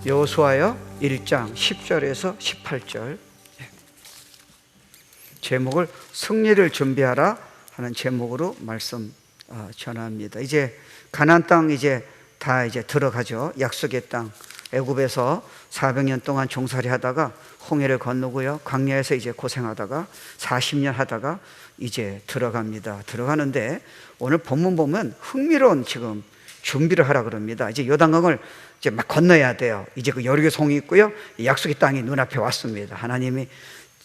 여호수아요 1장 10절에서 18절. 제목을 승리를 준비하라 하는 제목으로 말씀 전합니다. 이제 가나안 땅 이제 다 이제 들어가죠. 약속의 땅. 애굽에서 400년 동안 종살이 하다가 홍해를 건너고요. 광야에서 이제 고생하다가 40년 하다가 이제 들어갑니다. 들어가는데 오늘 본문 보면 흥미로운 지금 준비를 하라 그럽니다. 이제 요단강을 이제 막 건너야 돼요. 이제 그 여리고 성이 있고요. 약속의 땅이 눈앞에 왔습니다. 하나님이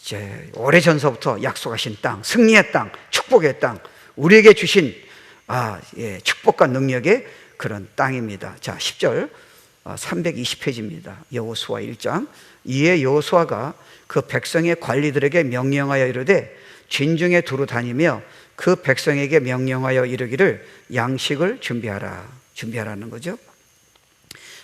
이제 오래전서부터 약속하신 땅, 승리의 땅, 축복의 땅, 우리에게 주신 축복과 능력의 그런 땅입니다. 자, 10절 320페이지입니다. 여호수아 1장. 이에 여호수아가 그 백성의 관리들에게 명령하여 이르되 진중에 두루 다니며 그 백성에게 명령하여 이르기를 양식을 준비하라는 거죠.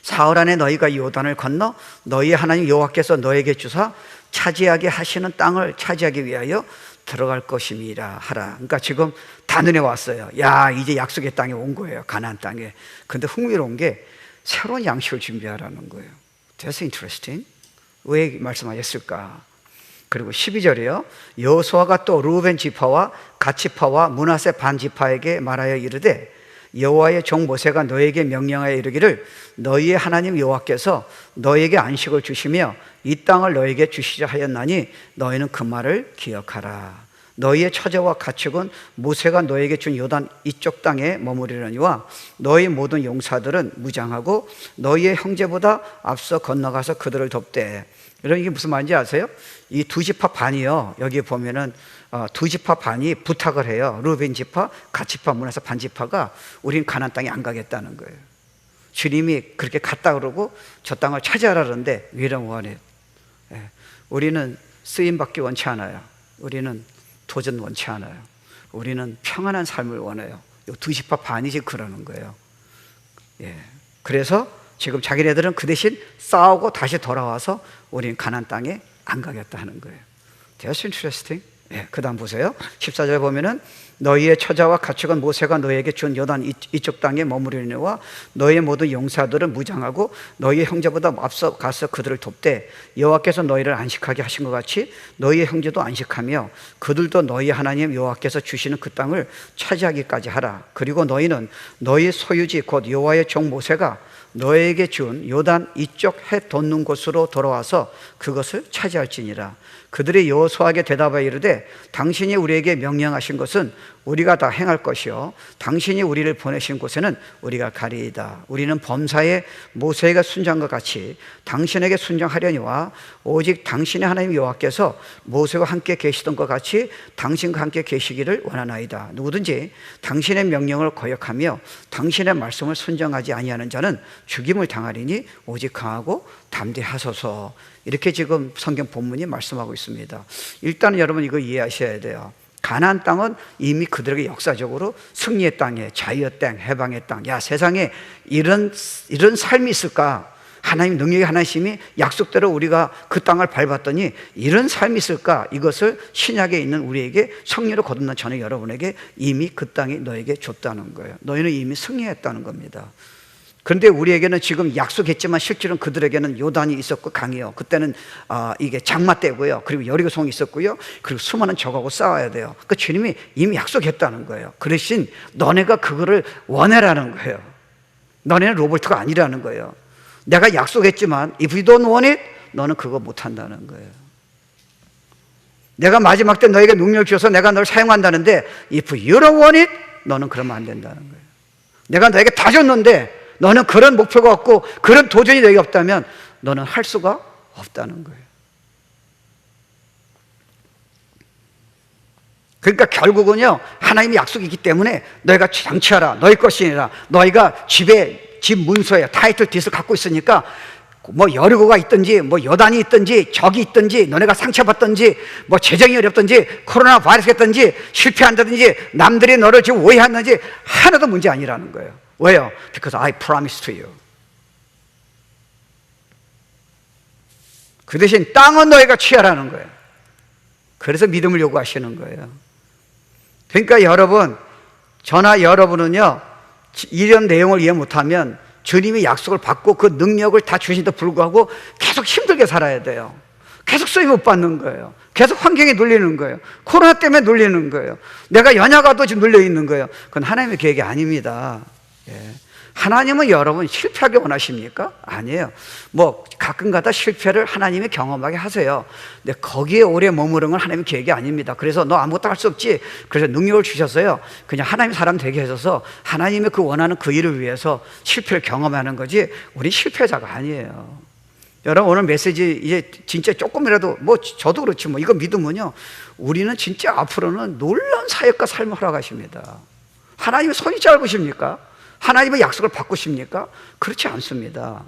사흘 안에 너희가 요단을 건너 너희 하나님 여호와께서 너에게 주사 차지하게 하시는 땅을 차지하기 위하여 들어갈 것임이라 하라. 그러니까 지금 다 눈에 왔어요. 야, 이제 약속의 땅에 온 거예요. 가나안 땅에. 근데 흥미로운 게 새로운 양식을 준비하라는 거예요. That's interesting. 왜 말씀하셨을까? 그리고 12절이요. 여호수아가 또 르우벤 지파와 갓 지파와 므낫세 반 지파에게 말하여 이르되 여호와의 종 모세가 너에게 명령하여 이르기를 너희의 하나님 여호와께서 너에게 안식을 주시며 이 땅을 너에게 주시자 하였나니 너희는 그 말을 기억하라. 너희의 처자와 가축은 모세가 너에게 준 요단 이쪽 땅에 머무리려니와 너희 모든 용사들은 무장하고 너희의 형제보다 앞서 건너가서 그들을 돕되. 여러분 이게 무슨 말인지 아세요? 이 두 지파 반이요, 여기 보면은 두 지파 반이 부탁을 해요. 르우벤 지파, 갓 지파, 므낫세 반 지파가 우린 가나안 땅에 안 가겠다는 거예요. 주님이 그렇게 갔다 그러고 저 땅을 차지하라 그러는데 we don't want it. 우리는 쓰임받기 원치 않아요. 우리는 도전 원치 않아요. 우리는 평안한 삶을 원해요. 두 지파 반이 지금 그러는 거예요. 그래서 지금 자기네들은 그 대신 싸우고 다시 돌아와서 우리는 가나안 땅에 안 가겠다 하는 거예요. That's interesting. 그 다음 보세요. 14절 보면은 너희의 처자와 가축은 모세가 너희에게 준 요단 이쪽 땅에 머무르려니와 너희의 모든 용사들은 무장하고 너희의 형제보다 앞서 가서 그들을 돕되 여호와께서 너희를 안식하게 하신 것 같이 너희의 형제도 안식하며 그들도 너희 하나님 여호와께서 주시는 그 땅을 차지하기까지 하라. 그리고 너희는 너희 소유지 곧 여호와의 종 모세가 너에게 준 요단 이쪽 해 돋는 곳으로 돌아와서 그것을 차지할지니라. 그들이 여호수아에게 대답하여 이르되 당신이 우리에게 명령하신 것은 우리가 다 행할 것이요 당신이 우리를 보내신 곳에는 우리가 가리이다. 우리는 범사에 모세가 순종한 것 같이 당신에게 순종하려니와 오직 당신의 하나님 여호와께서 모세와 함께 계시던 것 같이 당신과 함께 계시기를 원하나이다. 누구든지 당신의 명령을 거역하며 당신의 말씀을 순종하지 아니하는 자는 죽임을 당하리니 오직 강하고 담대하소서. 이렇게 지금 성경 본문이 말씀하고 있습니다. 일단은 여러분 이거 이해하셔야 돼요. 가나안 땅은 이미 그들에게 역사적으로 승리의 땅이에요. 자유의 땅, 해방의 땅. 야, 세상에 이런 삶이 있을까? 하나님 능력의 하나님이 약속대로 우리가 그 땅을 밟았더니 이런 삶이 있을까? 이것을 신약에 있는 우리에게 성령으로 거듭난 저는 여러분에게 이미 그 땅이 너에게 줬다는 거예요. 너희는 이미 승리했다는 겁니다. 그런데 우리에게는 지금 약속했지만 실제로는 그들에게는 요단이 있었고 강이요. 그때는 이게 장마 때고요. 그리고 여리고성이 있었고요. 그리고 수많은 적하고 싸워야 돼요. 그러니까 주님이 이미 약속했다는 거예요. 그 대신 너네가 그거를 원해라는 거예요. 너네는 로봇가 아니라는 거예요. 내가 약속했지만 if you don't want it, 너는 그거 못한다는 거예요. 내가 마지막 때 너에게 능력을 주셔서 내가 널 사용한다는데 if you don't want it, 너는 그러면 안 된다는 거예요. 내가 너에게 다 줬는데 너는 그런 목표가 없고 그런 도전이 너에게 없다면 너는 할 수가 없다는 거예요. 그러니까 결국은요, 하나님의 약속이 있기 때문에 너희가 장치하라. 너희 것이니라. 너희가 집 문서에 타이틀 뒷을 갖고 있으니까 뭐 여리고가 있든지 뭐 여단이 있든지 적이 있든지 너네가 상처받든지 뭐 재정이 어렵든지 코로나 바이러스가 있든지 실패한다든지 남들이 너를 지금 오해하는지 하나도 문제 아니라는 거예요. 왜요? Because I promise to you. 그 대신 땅은 너희가 취하라는 거예요. 그래서 믿음을 요구하시는 거예요. 그러니까 여러분, 저나 여러분은요, 이런 내용을 이해 못하면 주님이 약속을 받고 그 능력을 다 주신데도 불구하고 계속 힘들게 살아야 돼요. 계속 쓰임 못 받는 거예요. 계속 환경에 눌리는 거예요. 코로나 때문에 눌리는 거예요. 내가 연약하도 지금 눌려 있는 거예요. 그건 하나님의 계획이 아닙니다. 예. 하나님은 여러분 실패하게 원하십니까? 아니에요. 뭐 가끔가다 실패를 하나님이 경험하게 하세요. 근데 거기에 오래 머무르는 건 하나님의 계획이 아닙니다. 그래서 너 아무것도 할 수 없지. 그래서 능력을 주셨어요. 그냥 하나님 사람 되게 해줘서 하나님의 그 원하는 그 일을 위해서 실패를 경험하는 거지, 우리 실패자가 아니에요. 여러분, 오늘 메시지 이제 진짜 조금이라도, 뭐 저도 그렇지 뭐 이거 믿으면요, 우리는 진짜 앞으로는 놀라운 사역과 삶을 허락하십니다. 하나님의 손이 짧으십니까? 하나님의 약속을 바꾸십니까? 그렇지 않습니다.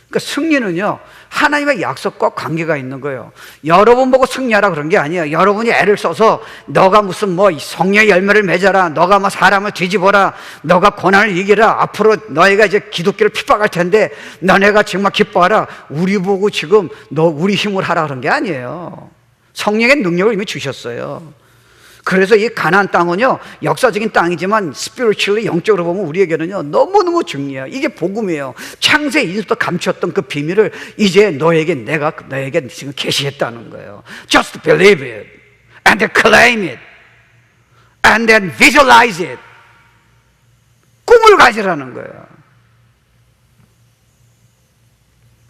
그러니까 승리는요, 하나님의 약속과 관계가 있는 거예요. 여러분 보고 승리하라 그런 게 아니에요. 여러분이 애를 써서 너가 무슨 뭐 성령의 열매를 맺어라, 너가 뭐 사람을 뒤집어라, 너가 고난을 이기라, 앞으로 너희가 이제 기독교를 핍박할 텐데 너네가 정말 기뻐하라, 우리 보고 지금 너 우리 힘을 하라 그런 게 아니에요. 성령의 능력을 이미 주셨어요. 그래서 이 가나안 땅은요, 역사적인 땅이지만 spiritually, 영적으로 보면 우리에게는요 너무너무 중요해요. 이게 복음이에요. 창세 이전부터 감추었던 그 비밀을 이제 내가 너에게 지금 계시했다는 거예요. Just believe it and then claim it and then visualize it. 꿈을 가지라는 거예요.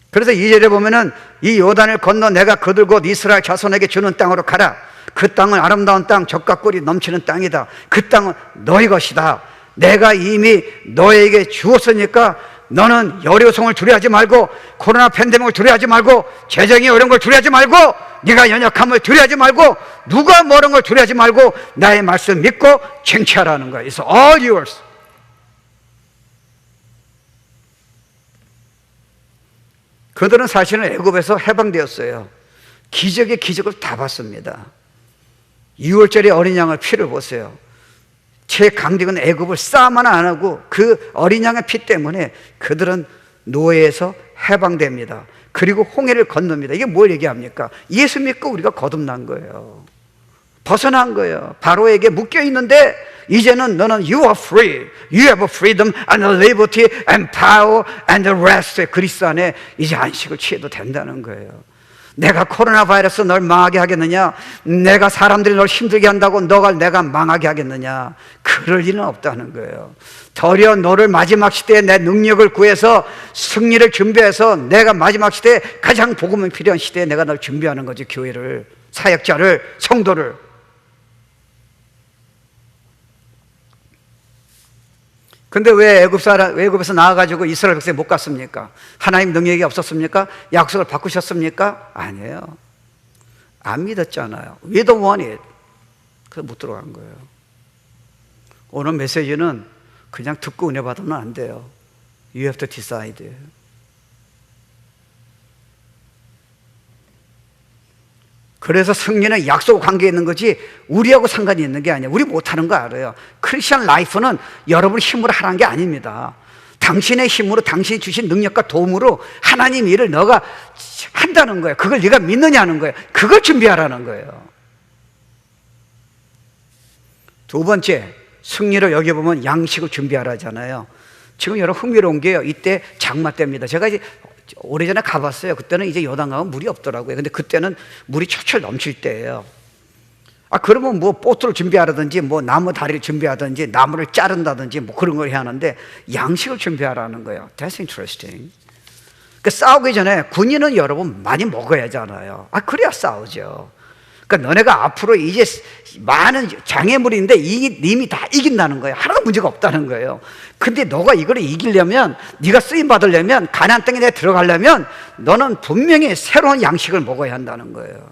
그래서 2절에 보면은 이 요단을 건너 내가 그들 곧 이스라엘 자손에게 주는 땅으로 가라. 그 땅은 아름다운 땅, 젖과 꿀이 넘치는 땅이다. 그 땅은 너희 것이다. 내가 이미 너에게 주었으니까 너는 여리고성을 두려워하지 말고, 코로나 팬데믹을 두려워하지 말고, 재정이 어려운 걸 두려워하지 말고, 네가 연약함을 두려워하지 말고, 누가 뭐라는 걸 두려워하지 말고 나의 말씀 믿고 쟁취하라는 거야. It's all yours. 그들은 사실은 애굽에서 해방되었어요. 기적의 기적을 다 봤습니다. 6월절에 어린 양의 피를 보세요. 제 강직은 애굽을 싸움만 안 하고 그 어린 양의 피 때문에 그들은 노예에서 해방됩니다. 그리고 홍해를 건넙니다. 이게 뭘 얘기합니까? 예수 믿고 우리가 거듭난 거예요. 벗어난 거예요. 바로에게 묶여 있는데 이제는 너는 you are free. You have freedom and liberty and power and rest. 그리스도 안에 이제 안식을 취해도 된다는 거예요. 내가 코로나 바이러스 널 망하게 하겠느냐? 내가 사람들이 널 힘들게 한다고 내가 망하게 하겠느냐? 그럴 일은 없다는 거예요. 도리어 너를 마지막 시대에 내 능력을 구해서 승리를 준비해서 내가 마지막 시대에 가장 복음이 필요한 시대에 내가 널 준비하는 거지. 교회를, 사역자를, 성도를. 근데 왜 애굽에서 나와가지고 이스라엘 백성이 못 갔습니까? 하나님 능력이 없었습니까? 약속을 바꾸셨습니까? 아니에요. 안 믿었잖아요. We don't want it. 그래서 못 들어간 거예요. 오늘 메시지는 그냥 듣고 은혜 받으면 안 돼요. You have to decide. 그래서 승리는 약속 관계에 있는 거지 우리하고 상관이 있는 게 아니에요. 우리 못하는 거 알아요. 크리스천 라이프는 여러분 힘으로 하라는 게 아닙니다. 당신의 힘으로, 당신이 주신 능력과 도움으로 하나님 일을 너가 한다는 거예요. 그걸 네가 믿느냐는 거예요. 그걸 준비하라는 거예요. 두 번째, 승리를 여기 보면 양식을 준비하라잖아요. 지금 여러분 흥미로운 게요, 이때 장마 때입니다. 제가 이제 오래전에 가봤어요. 그때는 이제 요단강은 물이 없더라고요. 근데 그때는 물이 철철 넘칠 때예요. 그러면 뭐 보트를 준비하라든지 뭐 나무 다리를 준비하든지 나무를 자른다든지 뭐 그런 걸 해야 하는데 양식을 준비하라는 거예요. That's interesting. 그러니까 싸우기 전에 군인은 여러분 많이 먹어야 하잖아요. 그래야 싸우죠. 그러니까 너네가 앞으로 이제 많은 장애물인데 이미 다 이긴다는 거예요. 하나도 문제가 없다는 거예요. 근데 너가 이걸 이기려면, 네가 쓰임 받으려면, 가나안 땅에 들어가려면 너는 분명히 새로운 양식을 먹어야 한다는 거예요.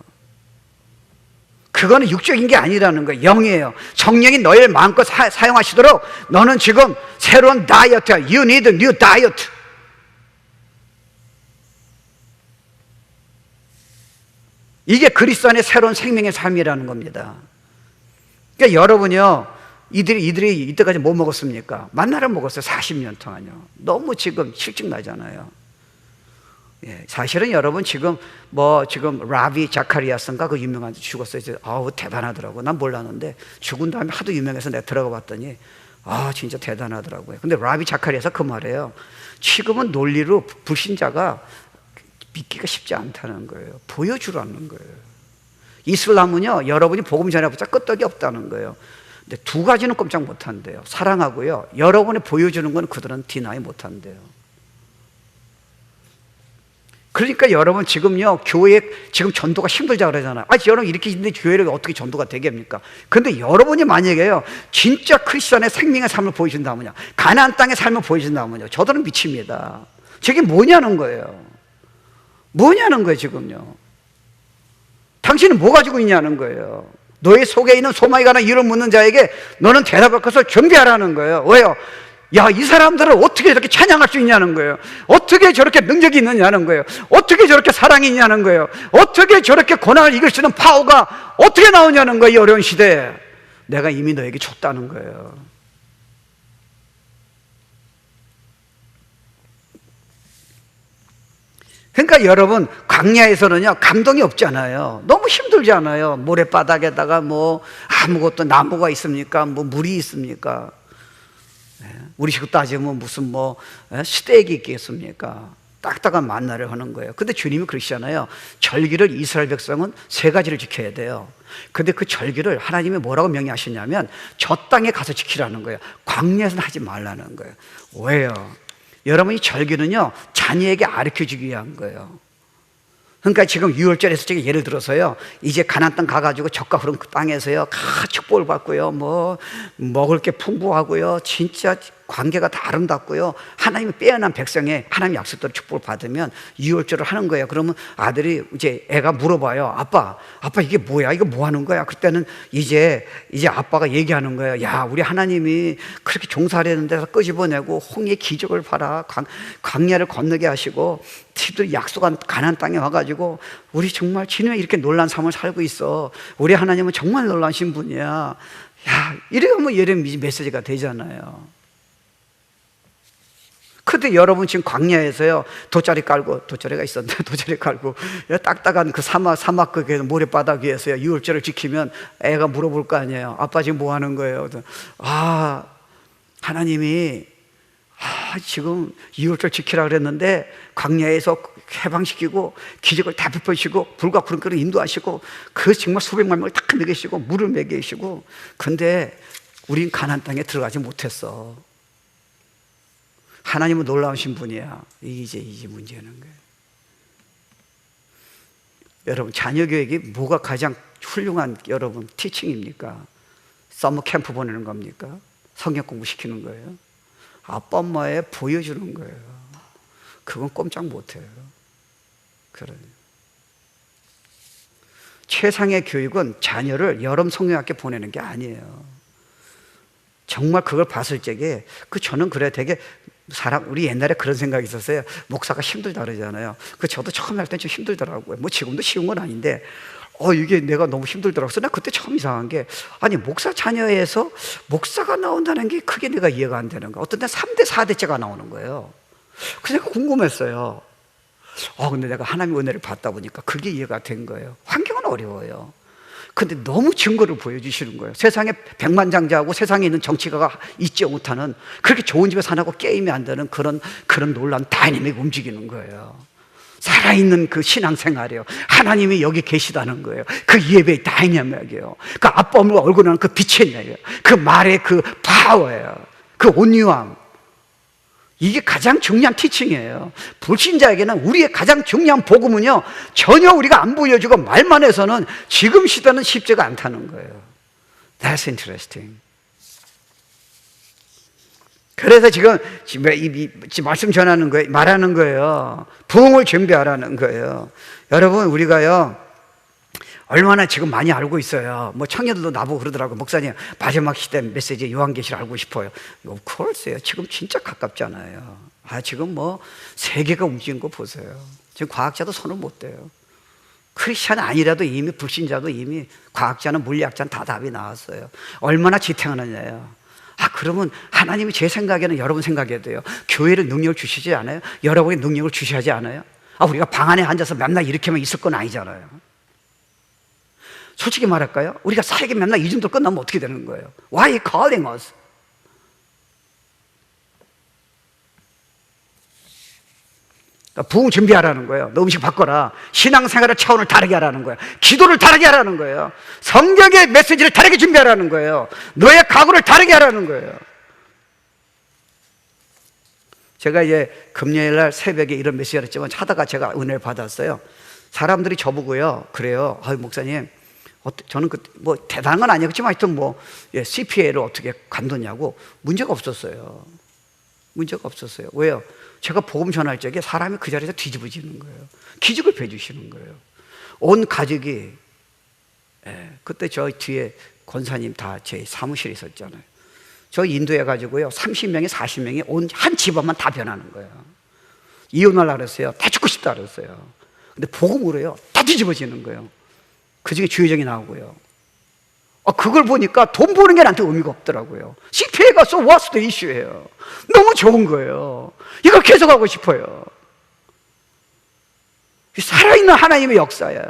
그거는 육적인 게 아니라는 거예요. 영이에요. 성령이 너희를 마음껏 사용하시도록 너는 지금 새로운 다이어트야. You need a new diet. 이게 그리스도 안의 새로운 생명의 삶이라는 겁니다. 그러니까 여러분이요, 이들이 이때까지 뭐 먹었습니까? 만나를 먹었어요. 40년 동안요. 너무 지금 실증 나잖아요. 예, 사실은 여러분 지금 라비 자카리아스인가 그 유명한 죽었어요. 아우 대단하더라고. 난 몰랐는데 죽은 다음에 하도 유명해서 내가 들어가 봤더니 진짜 대단하더라고요. 근데 라비 자카리아서 그 말이에요. 지금은 논리로 불신자가 믿기가 쉽지 않다는 거예요. 보여주라는 거예요. 이슬람은요, 여러분이 복음 전해보자 끄떡이 없다는 거예요. 근데 두 가지는 꼼짝 못한대요. 사랑하고요, 여러분이 보여주는 건 그들은 디나이 못한대요. 그러니까 여러분 지금요, 교회 지금 전도가 힘들자 그러잖아요. 여러분 이렇게 있는데 교회가 어떻게 전도가 되겠습니까? 근데 여러분이 만약에요, 진짜 크리스천의 생명의 삶을 보여준다면요, 가나안 땅의 삶을 보여준다면요, 저들은 미칩니다. 저게 뭐냐는 거예요. 뭐냐는 거예요, 지금요. 당신은 뭐 가지고 있냐는 거예요. 너의 속에 있는 소망이 가는 이유를 묻는 자에게 너는 대답할 것을 준비하라는 거예요. 왜요? 이 사람들은 어떻게 저렇게 찬양할 수 있냐는 거예요. 어떻게 저렇게 능력이 있느냐는 거예요. 어떻게 저렇게 사랑이 있냐는 거예요. 어떻게 저렇게 고난을 이길 수 있는 파워가 어떻게 나오냐는 거예요. 이 어려운 시대에 내가 이미 너에게 줬다는 거예요. 그러니까 여러분, 광야에서는요, 감동이 없잖아요. 너무 힘들잖아요. 모래바닥에다가 뭐 아무것도 나무가 있습니까? 뭐 물이 있습니까? 우리식으로 따지면 무슨 뭐 스테이크 있겠습니까? 딱딱한 만나를 하는 거예요. 근데 주님이 그러시잖아요. 절기를 이스라엘 백성은 세 가지를 지켜야 돼요. 근데 그 절기를 하나님이 뭐라고 명령하시냐면 저 땅에 가서 지키라는 거예요. 광야에서는 하지 말라는 거예요. 왜요? 여러분, 이 절기는요, 자녀에게 가르쳐주기 위한 거예요. 그러니까 지금 유월절에서 제가 예를 들어서요, 이제 가나안 땅 가가지고 적과 흐른 그 땅에서요, 축복을 받고요, 뭐 먹을 게 풍부하고요, 진짜 관계가 다 아름답고요, 하나님이 빼어난 백성의 하나님 약속대로 축복을 받으면 유월절을 하는 거예요. 그러면 아들이, 이제 애가 물어봐요. 아빠 이게 뭐야? 이거 뭐 하는 거야? 그때는 이제 아빠가 얘기하는 거예요. 야, 우리 하나님이 그렇게 종살이하는 데서 끄집어내고 홍해 기적을 봐라. 광야를 건너게 하시고 티들 약속한 가나안 땅에 와가지고 우리 정말 진짜 이렇게 놀란 삶을 살고 있어. 우리 하나님은 정말 놀라신 분이야. 야, 이러면 예레미야 메시지가 되잖아요. 근데 여러분 지금 광야에서요, 돗자리가 있었는데 돗자리 깔고 딱딱한 그 사막 그 모래바닥 위에서요, 유월절을 지키면 애가 물어볼 거 아니에요. 아빠 지금 뭐 하는 거예요? 하나님이 지금 유월절 지키라 그랬는데 광야에서 해방시키고 기적을 다 베푸시고 불과 구름결을 인도하시고 그 정말 수백만 명을 다 먹이시고 물을 먹이시고, 근데 우린 가나안 땅에 들어가지 못했어. 하나님은 놀라우신 분이야. 이제 문제는 거예요. 여러분, 자녀 교육이 뭐가 가장 훌륭한 여러분 티칭입니까? 서머 캠프 보내는 겁니까? 성경 공부 시키는 거예요? 아빠 엄마의 보여주는 거예요. 그건 꼼짝 못해요. 그래요. 최상의 교육은 자녀를 여름 성경학교 보내는 게 아니에요. 정말 그걸 봤을 적에 저는 그래 되게 우리 옛날에 그런 생각이 있었어요. 목사가 힘들다 그러잖아요. 저도 처음에 할 때 좀 힘들더라고요. 뭐 지금도 쉬운 건 아닌데 이게 내가 너무 힘들더라고요. 그래서 나 그때 처음 이상한 게, 아니 목사 자녀에서 목사가 나온다는 게 크게 내가 이해가 안 되는 거야. 어떤 때 3대 4대째가 나오는 거예요. 그래서 내가 궁금했어요. 근데 내가 하나님의 은혜를 받다 보니까 그게 이해가 된 거예요. 환경은 어려워요. 근데 너무 증거를 보여주시는 거예요. 세상에 백만장자하고 세상에 있는 정치가가 있지 못하는, 그렇게 좋은 집에 사나고 게임이 안 되는 그런 놀라운 다이내믹 움직이는 거예요. 살아있는 그 신앙생활이에요. 하나님이 여기 계시다는 거예요. 그 예배의 다이내믹이에요. 그 아빠 엄마 얼굴에 나는 그 빛의 내요. 그 말의 그 파워예요. 그 온유함. 이게 가장 중요한 티칭이에요. 불신자에게는 우리의 가장 중요한 복음은요, 전혀 우리가 안 보여주고 말만 해서는 지금 시대는 쉽지가 않다는 거예요. That's interesting. 그래서 지금 말씀 전하는 거예요. 말하는 거예요. 부흥을 준비하라는 거예요. 여러분, 우리가요, 얼마나 지금 많이 알고 있어요. 뭐 청년들도 나보고 그러더라고요. 목사님, 마지막 시대 메시지 요한계시를 알고 싶어요. Of course요. 지금 진짜 가깝잖아요. 지금 뭐 세계가 움직인 거 보세요. 지금 과학자도 손을 못 대요. 크리스찬 아니라도 이미, 불신자도 이미, 과학자는 물리학자는 다 답이 나왔어요. 얼마나 지탱하느냐요. 그러면 하나님이 제 생각에는 여러분 생각에도요, 교회를 능력을 주시지 않아요? 여러분이 능력을 주셔야 하지 않아요? 우리가 방 안에 앉아서 맨날 이렇게만 있을 건 아니잖아요. 솔직히 말할까요? 우리가 사역에 맨날 이 정도 끝나면 어떻게 되는 거예요? Why are you calling us? 부흥 준비하라는 거예요. 너 음식 바꿔라. 신앙생활의 차원을 다르게 하라는 거예요. 기도를 다르게 하라는 거예요. 성경의 메시지를 다르게 준비하라는 거예요. 너의 각오를 다르게 하라는 거예요. 제가 이제 금요일 날 새벽에 이런 메시지를 했지만 하다가 제가 은혜를 받았어요. 사람들이 저보고요, 그래요. 목사님, 저는 뭐 대단한 건 아니었지만 하여튼 뭐 CPA를 어떻게 관뒀냐고. 문제가 없었어요. 문제가 없었어요. 왜요? 제가 복음 전할 적에 사람이 그 자리에서 뒤집어지는 거예요. 기적을 펴주시는 거예요. 온 가족이, 그때 저 뒤에 권사님 다 제 사무실에 있었잖아요. 저 인도해가지고요, 30명이 40명이 온 한 집안만 다 변하는 거예요. 이혼하려고 그랬어요. 다 죽고 싶다 그랬어요. 근데 복음으로요, 다 뒤집어지는 거예요. 그 중에 주여정이 나오고요. 그걸 보니까 돈 버는 게 나한테 의미가 없더라고요. CPA가 so what's the issue예요. 너무 좋은 거예요. 이걸 계속하고 싶어요. 살아있는 하나님의 역사예요.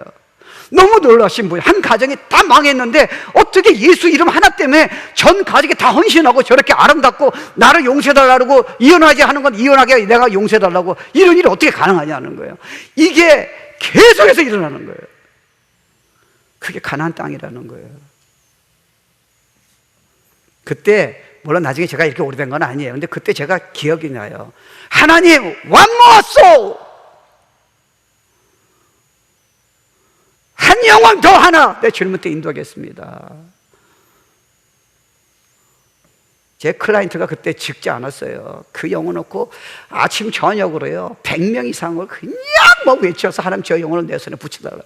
너무 놀라신 분이, 한 가정이 다 망했는데 어떻게 예수 이름 하나 때문에 전 가족이 다 헌신하고 저렇게 아름답고 나를 용서해달라고, 이혼하지 하는 건 이혼하게 내가 용서해달라고, 이런 일이 어떻게 가능하냐는 거예요. 이게 계속해서 일어나는 거예요. 그게 가나안 땅이라는 거예요. 그때 물론 나중에 제가 이렇게 오래된 건 아니에요. 근데 그때 제가 기억이 나요. 하나님, one more soul, 한 영혼 더 하나 내 주님한테 인도하겠습니다. 제 클라이언트가 그때 적지 않았어요. 그 영혼 놓고 아침 저녁으로요 100명 이상을 그냥 뭐 외쳐서 하나님 저 영혼을 내 손에 붙여달라.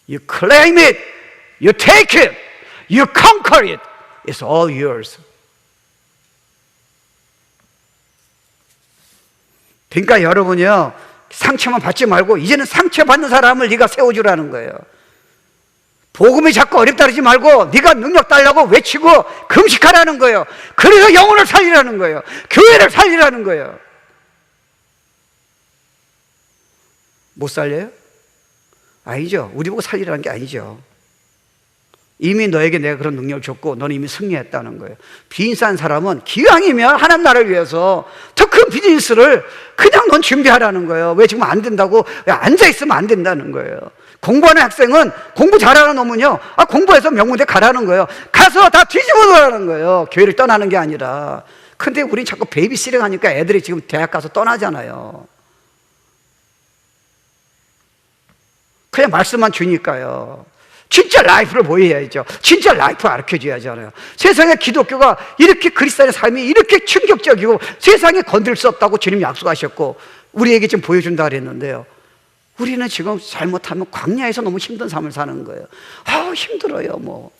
You claim it, you take it, you conquer it. It's all yours. 그러니까 여러분이요, 상처만 받지 말고 이제는 상처받는 사람을 네가 세워주라는 거예요. 복음이 자꾸 어렵다 그러지 말고 네가 능력 달라고 외치고 금식하라는 거예요. 그래서 영혼을 살리라는 거예요. 교회를 살리라는 거예요. 못 살려요? 아니죠. 우리 보고 살리라는 게 아니죠. 이미 너에게 내가 그런 능력을 줬고 너는 이미 승리했다는 거예요. 빈싼 사람은 기왕이면 하나님 나라를 위해서 더 큰 비즈니스를 그냥 넌 준비하라는 거예요. 왜 지금 안 된다고? 왜 앉아있으면 안 된다는 거예요. 공부하는 학생은 공부 잘하는 놈은요, 공부해서 명문대 가라는 거예요. 가서 다 뒤집어 놓으라는 거예요. 교회를 떠나는 게 아니라. 근데 우린 자꾸 베이비시팅 하니까 애들이 지금 대학 가서 떠나잖아요. 그냥 말씀만 주니까요. 진짜 라이프를 보여야죠. 진짜 라이프 가르쳐줘야잖아요. 세상에 기독교가 이렇게, 그리스도의 삶이 이렇게 충격적이고 세상에 건들 수 없다고 주님 약속하셨고 우리에게 좀 보여준다 그랬는데요, 우리는 지금 잘못하면 광야에서 너무 힘든 삶을 사는 거예요. 힘들어요 뭐.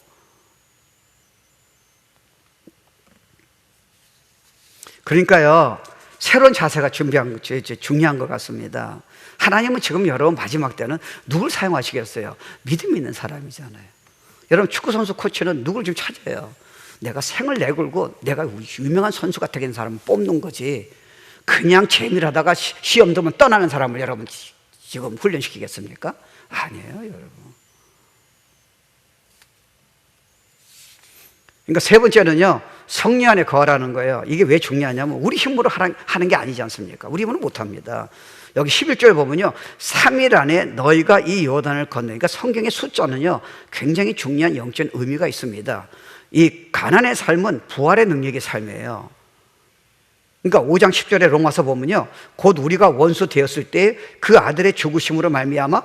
그러니까요, 새로운 자세가 중요한 것 같습니다. 하나님은 지금 여러분 마지막 때는 누굴 사용하시겠어요? 믿음 있는 사람이잖아요. 여러분 축구선수 코치는 누굴 좀 찾아요. 내가 생을 내걸고 내가 유명한 선수 같게 된 사람을 뽑는 거지, 그냥 재미를 하다가 시험 들면 떠나는 사람을 여러분 지금 훈련시키겠습니까? 아니에요 여러분. 그러니까 세 번째는요, 성령 안에 거하라는 거예요. 이게 왜 중요하냐면 우리 힘으로 하는 게 아니지 않습니까? 우리 힘으로 못합니다. 여기 11절 보면요, 3일 안에 너희가 이 요단을 건너니까 성경의 숫자는요 굉장히 중요한 영적 의미가 있습니다. 이 가난의 삶은 부활의 능력의 삶이에요. 그러니까 5장 10절에 로마서 보면요, 곧 우리가 원수 되었을 때 그 아들의 죽으심으로 말미암아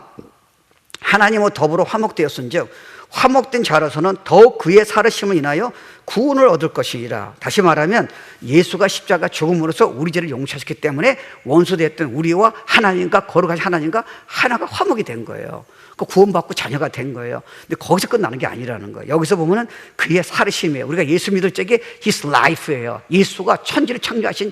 하나님과 더불어 화목되었은즉 화목된 자로서는 더욱 그의 살으심을 인하여 구원을 얻을 것이니라. 다시 말하면 예수가 십자가 죽음으로써 우리 죄를 용서하셨기 때문에 원수되었던 우리와 하나님과, 거룩하신 하나님과 하나가 화목이 된 거예요. 그 구원받고 자녀가 된 거예요. 근데 거기서 끝나는 게 아니라는 거예요. 여기서 보면은 그의 살으심이에요. 우리가 예수 믿을 적에 His life예요. 예수가 천지를 창조하신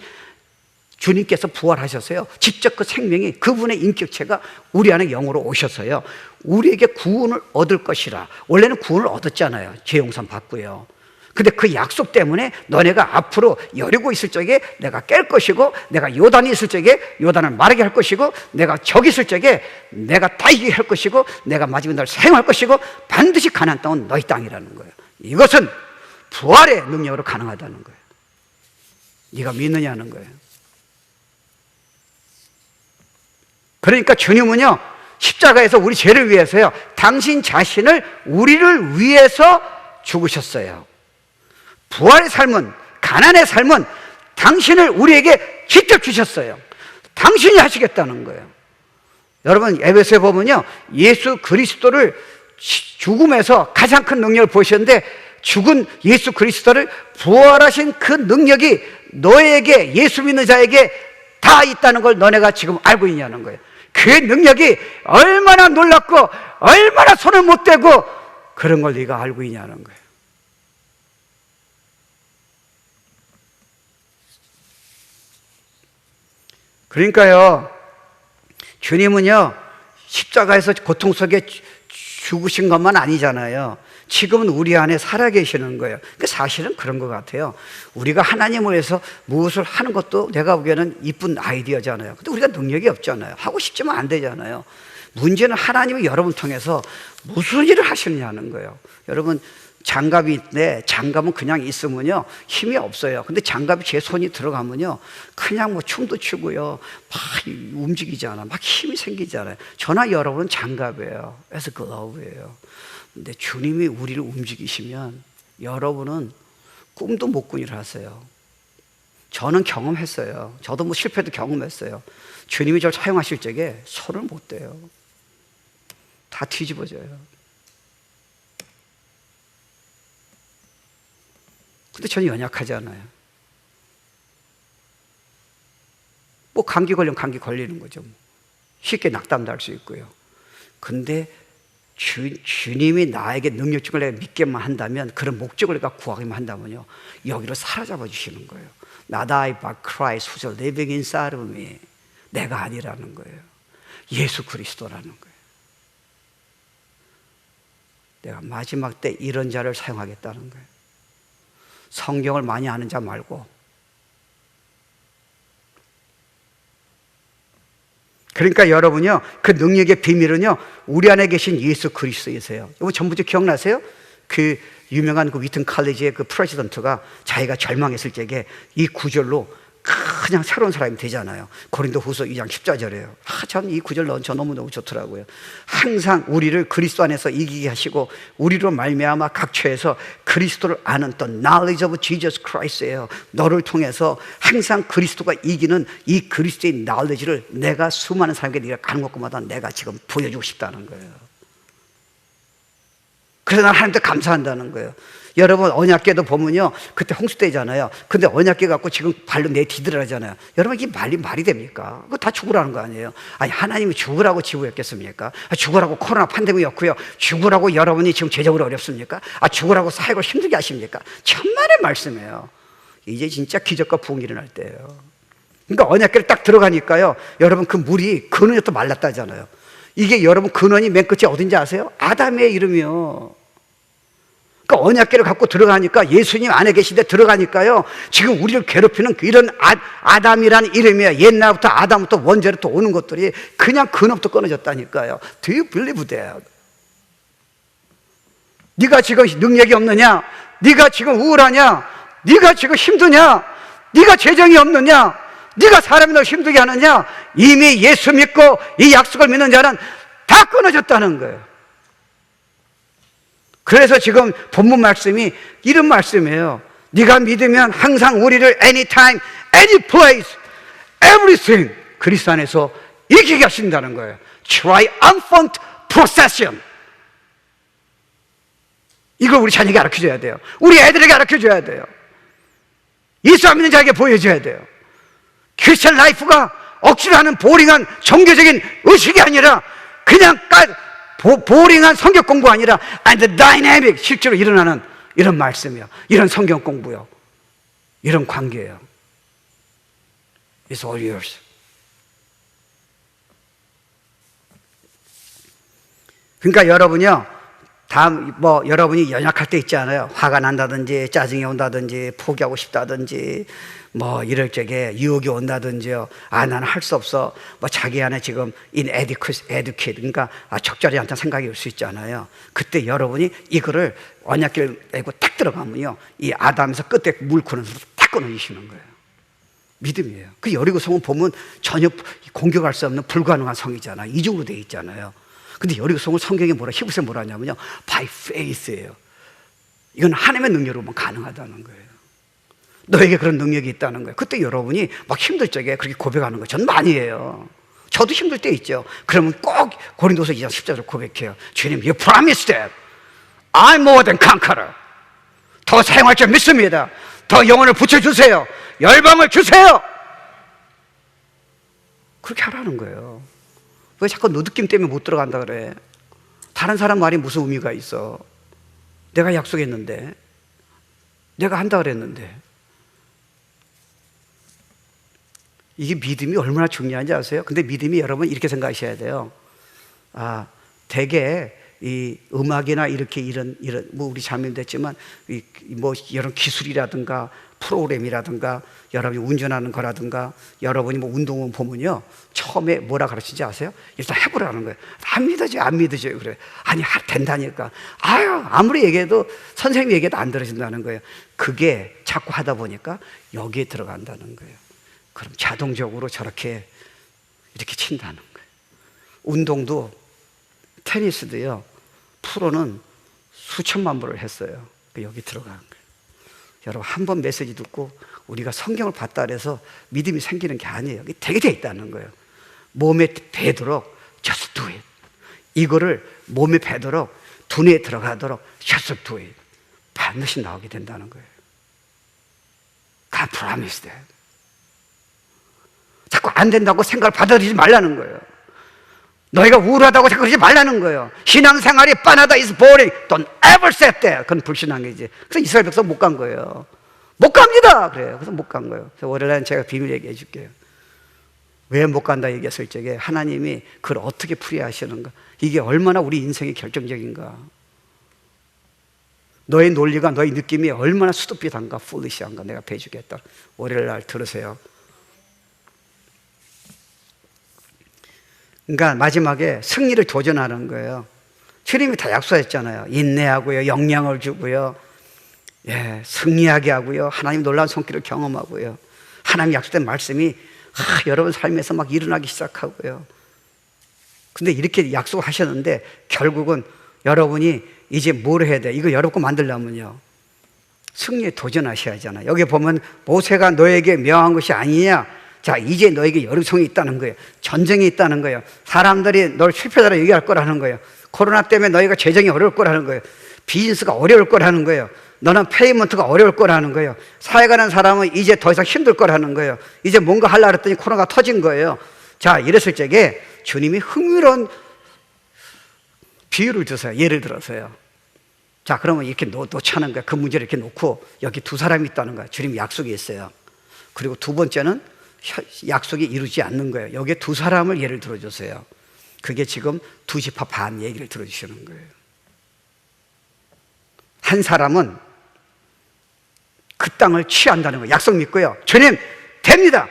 주님께서 부활하셔서요, 직접 그 생명이, 그분의 인격체가 우리 안에 영으로 오셔서요 우리에게 구원을 얻을 것이라. 원래는 구원을 얻었잖아요. 죄 용서 받고요. 근데 그 약속 때문에 너네가 앞으로 여리고 있을 적에 내가 깰 것이고, 내가 요단이 있을 적에 요단을 마르게 할 것이고, 내가 저기 있을 적에 내가 다 이기게 할 것이고, 내가 마지막 날 사용할 것이고, 반드시 가나안 땅은 너희 땅이라는 거예요. 이것은 부활의 능력으로 가능하다는 거예요. 네가 믿느냐는 거예요. 그러니까 주님은요, 십자가에서 우리 죄를 위해서요, 당신 자신을 우리를 위해서 죽으셨어요. 부활의 삶은, 가난의 삶은 당신을 우리에게 직접 주셨어요. 당신이 하시겠다는 거예요. 여러분, 에베소에 보면요, 예수 그리스도를 죽음에서 가장 큰 능력을 보셨는데, 죽은 예수 그리스도를 부활하신 그 능력이 너에게, 예수 믿는 자에게 다 있다는 걸 너네가 지금 알고 있냐는 거예요. 그 능력이 얼마나 놀랍고 얼마나 손을 못 대고 그런 걸 네가 알고 있냐는 거예요. 그러니까요, 주님은요, 십자가에서 고통 속에 죽으신 것만 아니잖아요. 지금은 우리 안에 살아계시는 거예요. 그러니까 사실은 그런 것 같아요. 우리가 하나님을 위해서 무엇을 하는 것도 내가 보기에는 이쁜 아이디어잖아요. 근데 우리가 능력이 없잖아요. 하고 싶지만 안 되잖아요. 문제는 하나님이 여러분 통해서 무슨 일을 하시느냐는 거예요. 여러분, 장갑이 있는데 장갑은 그냥 있으면요 힘이 없어요. 근데 장갑이 제 손이 들어가면요 그냥 뭐 춤도 추고요 막 움직이잖아, 막 힘이 생기잖아요. 저나 여러분은 장갑이에요. 그래서 글러브예요. 근데 주님이 우리를 움직이시면 여러분은 꿈도 못 꾸는 일을 하세요. 저는 경험했어요. 저도 뭐 실패도 경험했어요. 주님이 저를 사용하실 적에 손을 못 대요. 다 뒤집어져요. 근데 저는 연약하잖아요. 뭐 감기 걸리면 감기 걸리는 거죠. 쉽게 낙담도 할 수 있고요. 근데 주님이 나에게 능력 주걸 내가 믿게만 한다면, 그런 목적을 내가 구하기만 한다면요, 여기로 사로잡아 주시는 거예요. Not I but Christ who's living inside of me. 내가 아니라는 거예요. 예수 그리스도라는 거예요. 내가 마지막 때 이런 자를 사용하겠다는 거예요. 성경을 많이 아는 자 말고. 그러니까 여러분요, 그 능력의 비밀은요, 우리 안에 계신 예수 그리스도이세요. 이거 전부 기억나세요? 그 유명한 그 위튼 칼리지의 그 프레지던트가 자기가 절망했을 적에 이 구절로 그냥 새로운 사람이 되잖아요. 고린도후서 2장 14절이에요. 참 이 구절 저 너무너무 좋더라고요. 항상 우리를 그리스도 안에서 이기게 하시고 우리로 말미암아 각처에서 그리스도를 아는 또 knowledge of Jesus Christ예요. 너를 통해서 항상 그리스도가 이기는 이 그리스도의 knowledge를 내가 수많은 사람에게 네가 가는 곳마다 내가 지금 보여주고 싶다는 거예요. 그래서 난 하나님께 감사한다는 거예요. 여러분, 언약궤도 보면요, 그때 홍수 때잖아요. 근데 언약궤 갖고 지금 발로 내디들하잖아요. 여러분, 이게 말이 됩니까? 그거 다 죽으라는 거 아니에요? 아니, 하나님이 죽으라고 지구였겠습니까? 죽으라고 코로나 팬데믹이었고요. 죽으라고 여러분이 지금 재정으로 어렵습니까? 죽으라고 사역을 힘들게 하십니까? 천만의 말씀이에요. 이제 진짜 기적과 부흥이 일어날 때예요. 그러니까 언약궤를 딱 들어가니까요, 여러분, 그 물이 근원이 또 말랐다잖아요. 이게 여러분 근원이 맨 끝에 어딘지 아세요? 아담의 이름이요. 그러니까 언약궤를 갖고 들어가니까, 예수님 안에 계신데 들어가니까요, 지금 우리를 괴롭히는 이런 아담이라는 이름이야. 옛날부터 아담부터 원죄로부터 오는 것들이 그냥 근원부터 끊어졌다니까요. Do you believe that? 네가 지금 능력이 없느냐? 네가 지금 우울하냐? 네가 지금 힘드냐? 네가 재정이 없느냐? 네가 사람이 널 힘들게 하느냐? 이미 예수 믿고 이 약속을 믿는 자는 다 끊어졌다는 거예요. 그래서 지금 본문 말씀이 이런 말씀이에요. 네가 믿으면 항상 우리를 anytime, any place, everything 그리스도 안에서 이기게 하신다는 거예요. Triumphant procession. 이걸 우리 자녀에게 가르쳐줘야 돼요. 우리 애들에게 가르쳐줘야 돼요. 예수 안 믿는 자에게 보여줘야 돼요. 크리스천 라이프가 억지로 하는 보링한 종교적인 의식이 아니라 그냥 보링한 성경 공부 아니라 and the dynamic, 실제로 일어나는 이런 말씀이요, 이런 성경 공부요, 이런 관계예요. It's all yours. 그러니까 여러분요, 여러분이 연약할 때 있지 않아요? 화가 난다든지 짜증이 온다든지 포기하고 싶다든지 이럴 적에 유혹이 온다든지요. 나는 할 수 없어. 자기 안에 지금 inadequate, 그러니까 적절히 않다는 생각이 올 수 있잖아요. 그때 여러분이 이거를 언약궤를 내고 딱 들어가면요, 이 아담에서 끝에 물 고는 소리 딱 끊어주시는 거예요. 믿음이에요. 그 여리고성은 보면 전혀 공격할 수 없는 불가능한 성이잖아요. 이중으로 되어 있잖아요. 근데 여리고성은 성경에 히브리서에 뭐라 하냐면요, by faith예요. 이건 하나님의 능력으로만 가능하다는 거예요. 너에게 그런 능력이 있다는 거예요. 그때 여러분이 막 힘들 적에 그렇게 고백하는 거 전 많이 해요. 저도 힘들 때 있죠. 그러면 꼭 고린도서 2장 10절을 고백해요. 주님, you promised that I'm more than conqueror. 더 사용할 줄 믿습니다. 더 영혼을 붙여주세요. 열방을 주세요. 그렇게 하라는 거예요. 왜 자꾸 너 느낌 때문에 못 들어간다 그래? 다른 사람 말이 무슨 의미가 있어? 내가 약속했는데, 내가 한다 그랬는데. 이게 믿음이 얼마나 중요한지 아세요? 근데 믿음이 여러분 이렇게 생각하셔야 돼요. 대개 이 음악이나 이렇게 이런 뭐 우리 자매도 했지만 뭐 이런 기술이라든가 프로그램이라든가 여러분이 운전하는 거라든가 여러분이 뭐 운동원 보면요, 처음에 뭐라 가르치지 아세요? 일단 해보라는 거예요. 안 믿어져요. 그래. 아니 된다니까. 아무리 얘기해도 선생님 얘기해도 안 들어진다는 거예요. 그게 자꾸 하다 보니까 여기에 들어간다는 거예요. 그럼 자동적으로 저렇게 이렇게 친다는 거예요. 운동도 테니스도요, 프로는 수천만 불을 했어요. 여기 들어가는 거예요. 여러분, 한 번 메시지 듣고 우리가 성경을 봤다 그래서 믿음이 생기는 게 아니에요. 이게 되게 돼 있다는 거예요. 몸에 배도록 just do it. 이거를 몸에 배도록 두뇌에 들어가도록 just do it. 반드시 나오게 된다는 거예요. God promised that. 자꾸 안 된다고 생각을 받아들이지 말라는 거예요. 너희가 우울하다고 생각하지 말라는 거예요. 신앙생활이 빤하다 is boring. Don't ever say that. 그건 불신앙이지. 그래서 이스라엘 백성 못 간 거예요. 못 갑니다. 그래요. 그래서 못 간 거예요. 그래서 월요일날 제가 비밀 얘기해 줄게요. 왜 못 간다 얘기했을 적에 하나님이 그걸 어떻게 풀이하시는가, 이게 얼마나 우리 인생의 결정적인가, 너의 논리가, 너의 느낌이 얼마나 수도비한가, foolish한가 내가 배주겠다. 월요일날 들으세요. 그러니까 마지막에 승리를 도전하는 거예요. 주님이 다 약속했잖아요. 인내하고요, 영향을 주고요, 승리하게 하고요, 하나님 놀라운 손길을 경험하고요, 하나님 약속된 말씀이 여러분 삶에서 막 일어나기 시작하고요. 근데 이렇게 약속하셨는데 결국은 여러분이 이제 뭘 해야 돼? 이거 여러분 거 만들려면요, 승리에 도전하셔야 하잖아요. 여기 보면 모세가 너에게 명한 것이 아니냐. 자, 이제 너에게 여리고성이 있다는 거예요. 전쟁이 있다는 거예요. 사람들이 널 실패자라 얘기할 거라는 거예요. 코로나 때문에 너희가 재정이 어려울 거라는 거예요. 비즈니스가 어려울 거라는 거예요. 너는 페이먼트가 어려울 거라는 거예요. 사회 가는 사람은 이제 더 이상 힘들 거라는 거예요. 이제 뭔가 하려고 했더니 코로나가 터진 거예요. 자, 이랬을 적에 주님이 흥미로운 비유를 드세요. 예를 들어서요. 자, 그러면 이렇게 놓자는 거예요. 그 문제를 이렇게 놓고 여기 두 사람이 있다는 거예요. 주님이 약속이 있어요. 그리고 두 번째는 약속이 이루지 않는 거예요. 여기에 두 사람을 예를 들어주세요. 그게 지금 두 지파 반 얘기를 들어주시는 거예요. 한 사람은 그 땅을 취한다는 거예요. 약속 믿고요. 주님, 됩니다.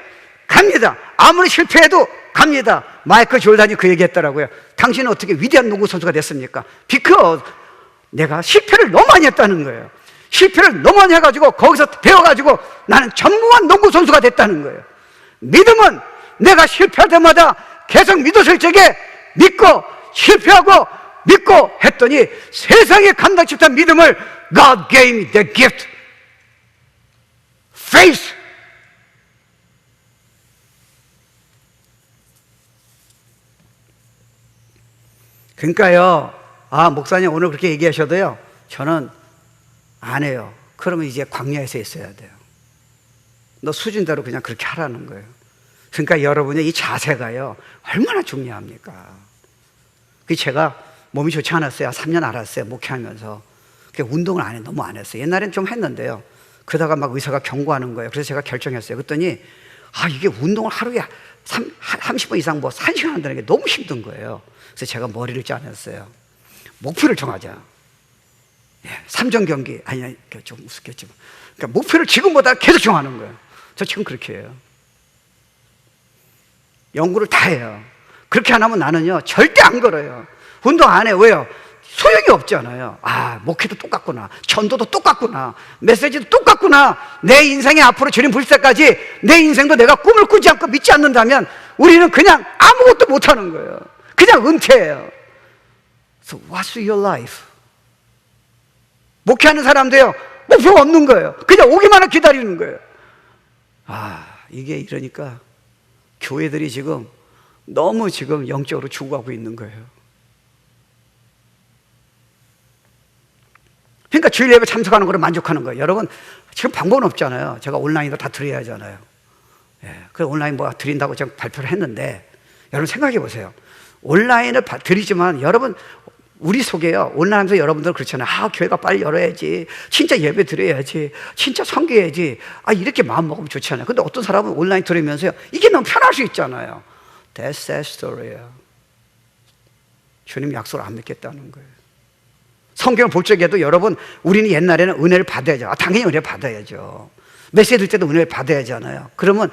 갑니다. 아무리 실패해도 갑니다. 마이클 졸단이 그 얘기했더라고요. 당신은 어떻게 위대한 농구 선수가 됐습니까? because 내가 실패를 너무 많이 했다는 거예요. 실패를 너무 많이 해가지고 거기서 배워가지고 나는 전무한 농구 선수가 됐다는 거예요. 믿음은 내가 실패할 때마다 계속 믿었을 적에 믿고 실패하고 믿고 했더니 세상에 감당치 못한 믿음을 God gave me the gift, faith. 그러니까요, 목사님 오늘 그렇게 얘기하셔도요, 저는 안 해요. 그러면 이제 광야에서 있어야 돼요. 너 수준대로 그냥 그렇게 하라는 거예요. 그러니까 여러분의 이 자세가요, 얼마나 중요합니까? 제가 몸이 좋지 않았어요. 3년 알았어요. 목회하면서. 운동을 안 해. 너무 안 했어요. 옛날엔 좀 했는데요. 그러다가 막 의사가 경고하는 거예요. 그래서 제가 결정했어요. 그랬더니, 이게 운동을 하루에 30분 이상 뭐 1시간 한다는 게 너무 힘든 거예요. 그래서 제가 머리를 짜냈어요. 목표를 정하자. 3전 경기. 아니, 좀 우습겠지만. 그러니까 목표를 지금보다 계속 정하는 거예요. 저 지금 그렇게 해요. 연구를 다 해요. 그렇게 안 하면 나는요, 절대 안 걸어요. 운동 안 해요. 왜요? 소용이 없잖아요. 아, 목회도 똑같구나, 전도도 똑같구나, 메시지도 똑같구나. 내 인생에 앞으로 주님 부를 때까지 내 인생도 내가 꿈을 꾸지 않고 믿지 않는다면 우리는 그냥 아무것도 못하는 거예요. 그냥 은퇴해요. So what's your life? 목회하는 사람도요, 목표가 없는 거예요. 그냥 오기만을 기다리는 거예요. 아, 이게 이러니까 교회들이 지금 너무 지금 영적으로 죽어가고 있는 거예요. 그러니까 주일 예배 참석하는 거로 만족하는 거예요. 여러분, 지금 방법은 없잖아요. 제가 온라인으로 다 드려야 하잖아요. 예, 그래서 온라인 뭐 드린다고 제가 발표를 했는데, 여러분 생각해 보세요. 온라인을 드리지만 여러분, 우리 속에요, 온라인 하면서 여러분들 그렇잖아요. 아, 교회가 빨리 열어야지, 진짜 예배 드려야지, 진짜 섬겨야지, 아, 이렇게 마음 먹으면 좋잖아요. 근데 어떤 사람은 온라인 들으면서요, 이게 너무 편할 수 있잖아요. That's sad story예요. 주님 약속을 안 믿겠다는 거예요. 성경을 볼 적에도 여러분, 우리는 옛날에는 은혜를 받아야죠. 아, 당연히 은혜 받아야죠. 메시지 들 때도 은혜를 받아야 하잖아요. 그러면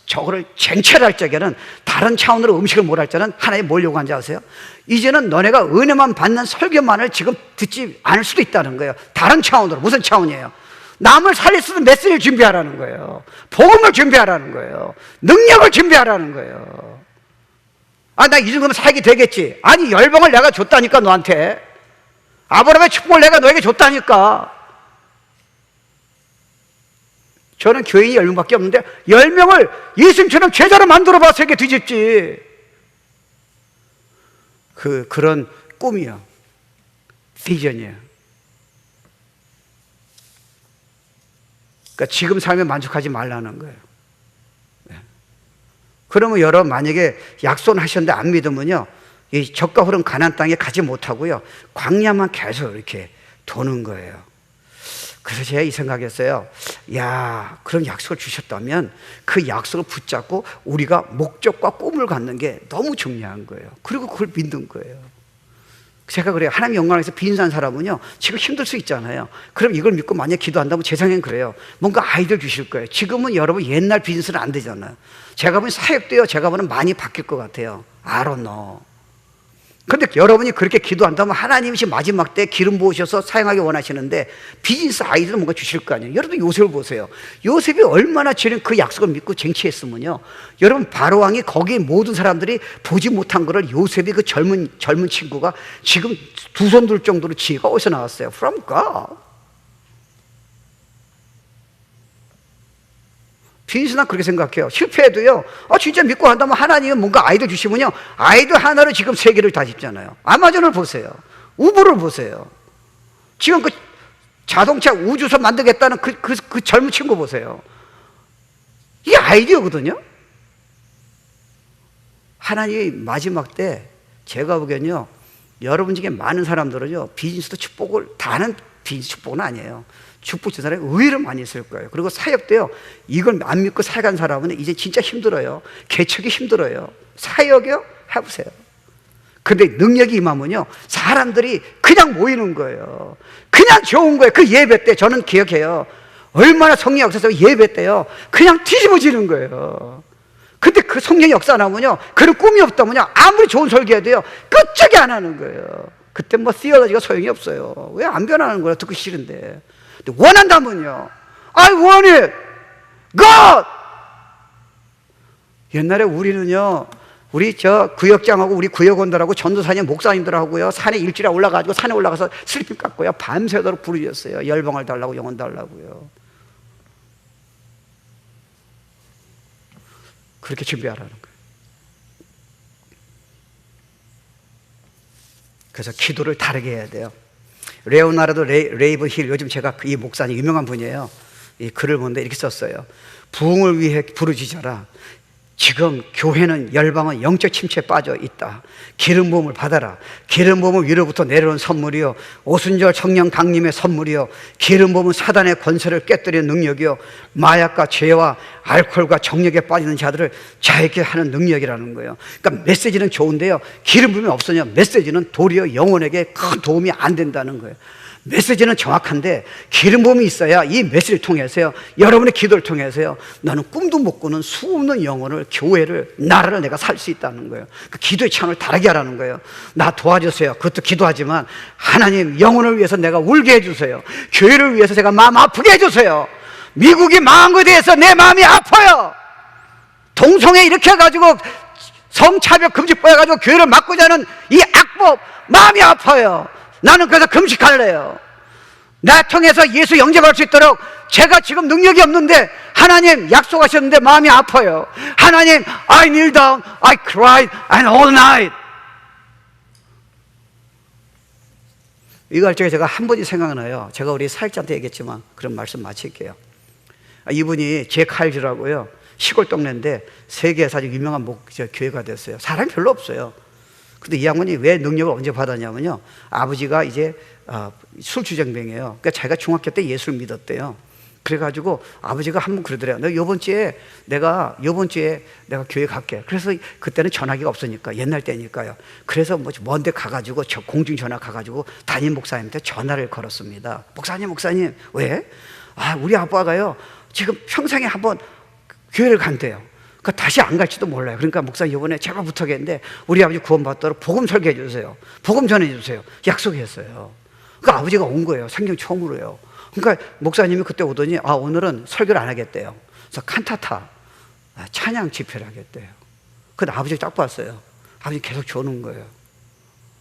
저거를 쟁취할 적에는, 다른 차원으로 음식을 뭘 할 때는 하나님 뭘 요구한지 아세요? 이제는 너네가 은혜만 받는 설교만을 지금 듣지 않을 수도 있다는 거예요. 다른 차원으로. 무슨 차원이에요? 남을 살릴 수 있는 메시지를 준비하라는 거예요. 복음을 준비하라는 거예요. 능력을 준비하라는 거예요. 아, 나 이 정도면 살게 되겠지. 아니, 열방을 내가 줬다니까, 너한테. 아브라함의 축복을 내가 너에게 줬다니까. 저는 교인이 10명밖에 없는데 10명을 예수님처럼 제자로 만들어봐, 세계 뒤집지. 그런 꿈이요, 비전이에요. 그러니까 지금 삶에 만족하지 말라는 거예요. 그러면 여러분, 만약에 약속을 하셨는데 안 믿으면요, 이 적과 흐른 가나안 땅에 가지 못하고요, 광야만 계속 이렇게 도는 거예요. 그래서 제가 이 생각했어요. 야, 그런 약속을 주셨다면 그 약속을 붙잡고 우리가 목적과 꿈을 갖는 게 너무 중요한 거예요. 그리고 그걸 믿는 거예요. 제가 그래요. 하나님 영광을 위해서 빈수한 사람은요, 지금 힘들 수 있잖아요. 그럼 이걸 믿고 만약 기도한다면 제 생각엔 그래요. 뭔가 아이디어 주실 거예요. 지금은 여러분 옛날 빈수는 안 되잖아요. 제가 보는 사역도요, 제가 보는 많이 바뀔 것 같아요. I don't know. 근데 여러분이 그렇게 기도한다면 하나님이 마지막 때 기름 부으셔서 사용하기 원하시는데 비즈니스 아이디어는 뭔가 주실 거 아니에요. 여러분 요셉을 보세요. 요셉이 얼마나 주님 그 약속을 믿고 쟁취했으면요, 여러분 바로왕이 거기 모든 사람들이 보지 못한 거를 요셉이, 그 젊은 친구가 지금 두 손 들 정도로 지혜가 어디서 나왔어요? From God. 비즈니스는 그렇게 생각해요. 실패해도요, 진짜 믿고 한다면 하나님이 뭔가 아이디어 주시면요, 아이디어 하나로 지금 세계를 다 집잖아요. 아마존을 보세요. 우버를 보세요. 지금 그 자동차 우주선 만들겠다는 그 젊은 친구 보세요. 이게 아이디어거든요. 하나님이 마지막 때 제가 보기엔요, 여러분 중에 많은 사람들은요, 비즈니스도 축복을 다는 비즈니스 축복은 아니에요. 축복 준 사람이 의외로 많이 있을 거예요. 그리고 사역도요, 이걸 안 믿고 살아간 사람은 이제 진짜 힘들어요. 개척이 힘들어요. 사역이요? 해보세요. 근데 능력이 임하면요, 사람들이 그냥 모이는 거예요. 그냥 좋은 거예요. 그 예배 때 저는 기억해요. 얼마나 성령 역사에서 예배 때요, 그냥 뒤집어지는 거예요. 근데 그 성령의 역사 나오면요, 그런 꿈이 없다면요, 아무리 좋은 설교해도요, 끝짝이 안 하는 거예요. 그때 뭐 시어러지가 소용이 없어요. 왜 안 변하는 거야? 듣기 싫은데. 원한다면요, I want it, God. 옛날에 우리는요, 우리 저 구역장하고 우리 구역원들하고 전도사님 목사님들하고요, 산에 일주일에 올라가지고 산에 올라가서 슬리핑 깎고요, 밤새도록 부르셨어요. 열방을 달라고, 영혼 달라고요. 그렇게 준비하라는 거예요. 그래서 기도를 다르게 해야 돼요. 레오나르도 레이븐 힐, 요즘 제가 이 목사님 유명한 분이에요. 이 글을 보는데 이렇게 썼어요. 부흥을 위해 부르짖어라. 지금 교회는, 열방은 영적 침체에 빠져 있다. 기름 부음을 받아라. 기름 부음은 위로부터 내려온 선물이요, 오순절 성령 강림의 선물이요, 기름 부음은 사단의 권세를 깨뜨리는 능력이요, 마약과 죄와 알코올과 정력에 빠지는 자들을 자유케 하는 능력이라는 거예요. 그러니까 메시지는 좋은데요, 기름 부음이 없으면 메시지는 도리어 영혼에게 큰 도움이 안 된다는 거예요. 메시지는 정확한데 기름 부음이 있어야 이 메시지를 통해서요, 여러분의 기도를 통해서요, 나는 꿈도 못 꾸는 수없는 영혼을, 교회를, 나라를 내가 살 수 있다는 거예요. 그 기도의 창을 다르게 하라는 거예요. 나 도와주세요. 그것도 기도하지만 하나님, 영혼을 위해서 내가 울게 해주세요. 교회를 위해서 제가 마음 아프게 해주세요. 미국이 망한 것에 대해서 내 마음이 아파요. 동성애 이렇게 해가지고 성차별 금지법 해가지고 교회를 막고자 하는 이 악법, 마음이 아파요. 나는 그래서 금식할래요. 나 통해서 예수 영접할 수 있도록. 제가 지금 능력이 없는데 하나님 약속하셨는데 마음이 아파요. 하나님, I kneel down, I cried and all night. 이거 할 적에 제가 한 번이 생각나요. 제가 우리 사역자한테 얘기했지만 그런 말씀 마칠게요. 이분이 제 칼즈라고요, 시골 동네인데 세계에서 아주 유명한 교회가 됐어요. 사람이 별로 없어요. 근데 이 양반이 왜 능력을 언제 받았냐면요, 아버지가 이제 술주정뱅이에요. 그러니까 자기가 중학교 때 예수를 믿었대요. 그래가지고 아버지가 한 번 그러더래요. 너 요번 주에 내가 교회 갈게. 그래서 그때는 전화기가 없으니까, 옛날 때니까요. 그래서 먼데 가가지고 저 공중전화 가가지고 담임 목사님한테 전화를 걸었습니다. 목사님 왜? 우리 아빠가요 지금 평생에 한번 교회를 간대요. 그러니까 다시 안 갈지도 몰라요. 그러니까 목사님, 이번에 제발 부탁했는데 우리 아버지 구원받도록 복음 설교해 주세요. 복음 전해 주세요. 약속했어요. 그러니까 아버지가 온 거예요. 생전 처음으로요. 그러니까 목사님이 그때 오더니 오늘은 설교를 안 하겠대요. 그래서 칸타타, 찬양 집회를 하겠대요. 근데 아버지 딱 봤어요. 아버지 계속 조는 거예요.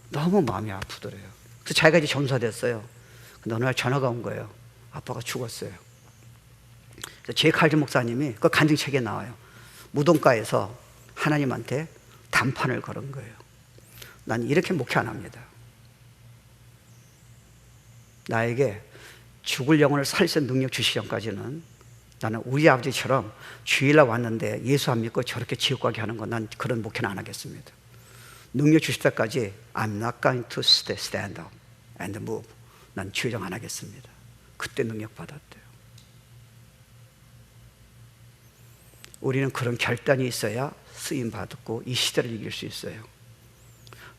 너무 마음이 아프더래요. 그래서 자기가 이제 전사 됐어요. 근데 어느 날 전화가 온 거예요. 아빠가 죽었어요. 제 칼즈 목사님이 그 간증책에 나와요. 무덤가에서 하나님한테 단판을 걸은 거예요. 난 이렇게 목회 안 합니다. 나에게 죽을 영혼을 살릴 수 있는 능력 주시기 전까지는 나는 우리 아버지처럼 주일날 왔는데 예수 안 믿고 저렇게 지옥 가게 하는 건 난 그런 목회는 안 하겠습니다. 능력 주실 때까지 I'm not going to stand up and move. 난 주의정 안 하겠습니다. 그때 능력 받았대요. 우리는 그런 결단이 있어야 쓰임 받고 이 시대를 이길 수 있어요.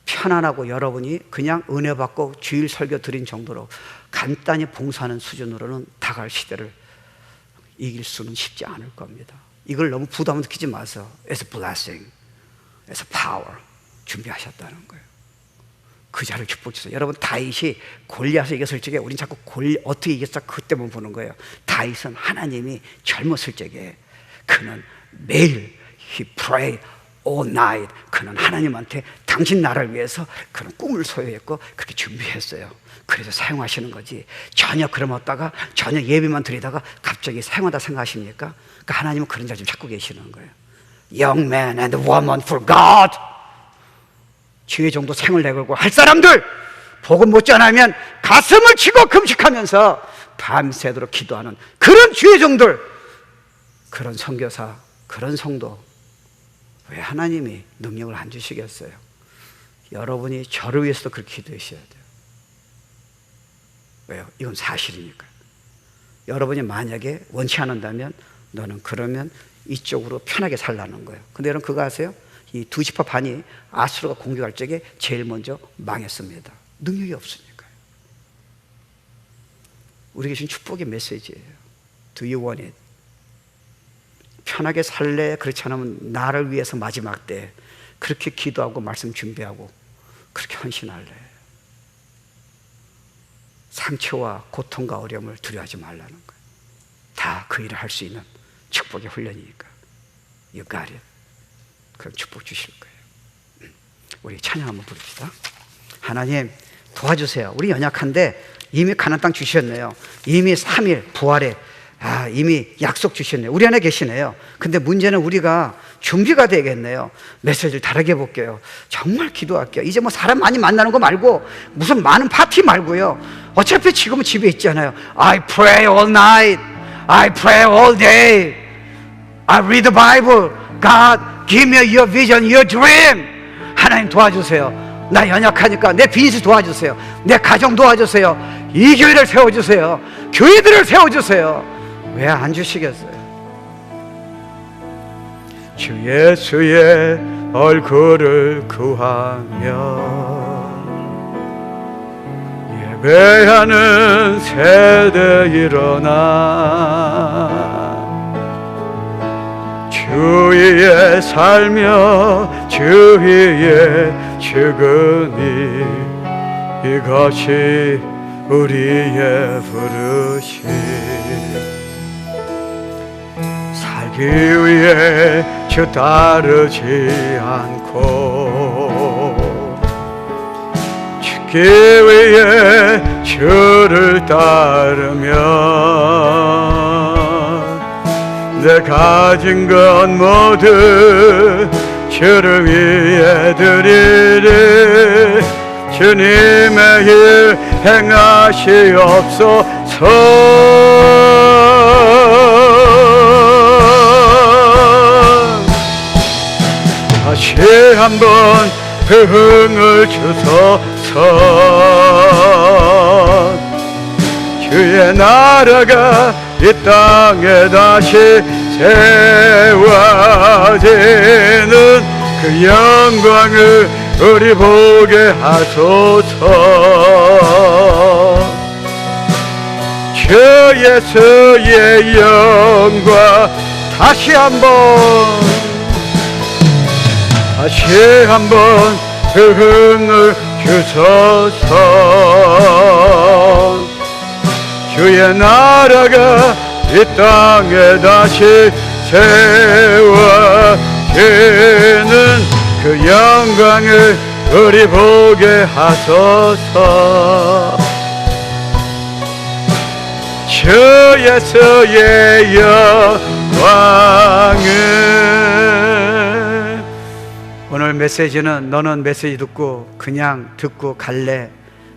편안하고 여러분이 그냥 은혜 받고 주일 설교 드린 정도로 간단히 봉사하는 수준으로는 다갈 시대를 이길 수는 쉽지 않을 겁니다. 이걸 너무 부담을 느끼지 마세요. It's a blessing, it's a power. 준비하셨다는 거예요. 그 자를 축복 주세요. 여러분, 다윗이 골리앗을 이겼을 적에 우린 자꾸 어떻게 이겼어? 그때만 보는 거예요. 다윗은 하나님이 젊었을 적에 그는 매일 he prayed all night. 그는 하나님한테 당신 나라를 위해서 그런 꿈을 소유했고 그렇게 준비했어요. 그래서 사용하시는 거지. 전혀 그럼 없다가 전혀 예배만 드리다가 갑자기 사용하다 생각하십니까? 그러니까 하나님은 그런 자 좀 찾고 계시는 거예요. Young man and woman for God. 주의 정도 생을 내걸고 할 사람들, 복음 못 전하면 가슴을 치고 금식하면서 밤새도록 기도하는 그런 주의 종들, 그런 선교사, 그런 성도, 왜 하나님이 능력을 안 주시겠어요? 여러분이 저를 위해서도 그렇게 기도하셔야 돼요. 왜요? 이건 사실이니까. 여러분이 만약에 원치 않는다면 너는 그러면 이쪽으로 편하게 살라는 거예요. 근데 여러분 그거 아세요? 이 두 지파 반이 아수르가 공격할 적에 제일 먼저 망했습니다. 능력이 없으니까요. 우리에게 주신 축복의 메시지예요. Do you want it? 편하게 살래? 그렇지 않으면 나를 위해서 마지막 때 그렇게 기도하고 말씀 준비하고 그렇게 헌신할래? 상처와 고통과 어려움을 두려워하지 말라는 거예요. 다 그 일을 할 수 있는 축복의 훈련이니까. You got it. 그럼 축복 주실 거예요. 우리 찬양 한번 부릅시다. 하나님 도와주세요. 우리 연약한데 이미 가나안 땅 주셨네요. 이미 3일 부활에 이미 약속 주셨네요. 우리 안에 계시네요. 근데 문제는 우리가 준비가 되겠네요. 메시지를 다르게 볼게요. 정말 기도할게요. 이제 뭐 사람 많이 만나는 거 말고 무슨 많은 파티 말고요. 어차피 지금은 집에 있잖아요. I pray all night. I pray all day. I read the Bible. God, give me your vision, your dream. 하나님 도와주세요. 나 연약하니까 내 비즈니스 도와주세요. 내 가정 도와주세요. 이 교회를 세워주세요. 교회들을 세워주세요. 왜 안 주시겠어요? 주 예수의 얼굴을 구하며 패하는 세대 일어나 주위에 살며 주위에 죽으니 이것이 우리의 버릇이 살기 위해 주 따르지 않고 죽기 위해 주를 따르며 내 가진 것 모두 주를 위해 드리리 주님의 일 행하시옵소서 다시 한번 부흥을 주소서 주의 나라가 이 땅에 다시 세워지는 그 영광을 우리 보게 하소서 주 예수의 영광 다시 한번 부흥을 주소서 주의 나라가 이 땅에 다시 세워지는 그 영광을 우리 보게 하소서 주 예수의 영광을 오늘 메시지는 너는 메시지 듣고 그냥 듣고 갈래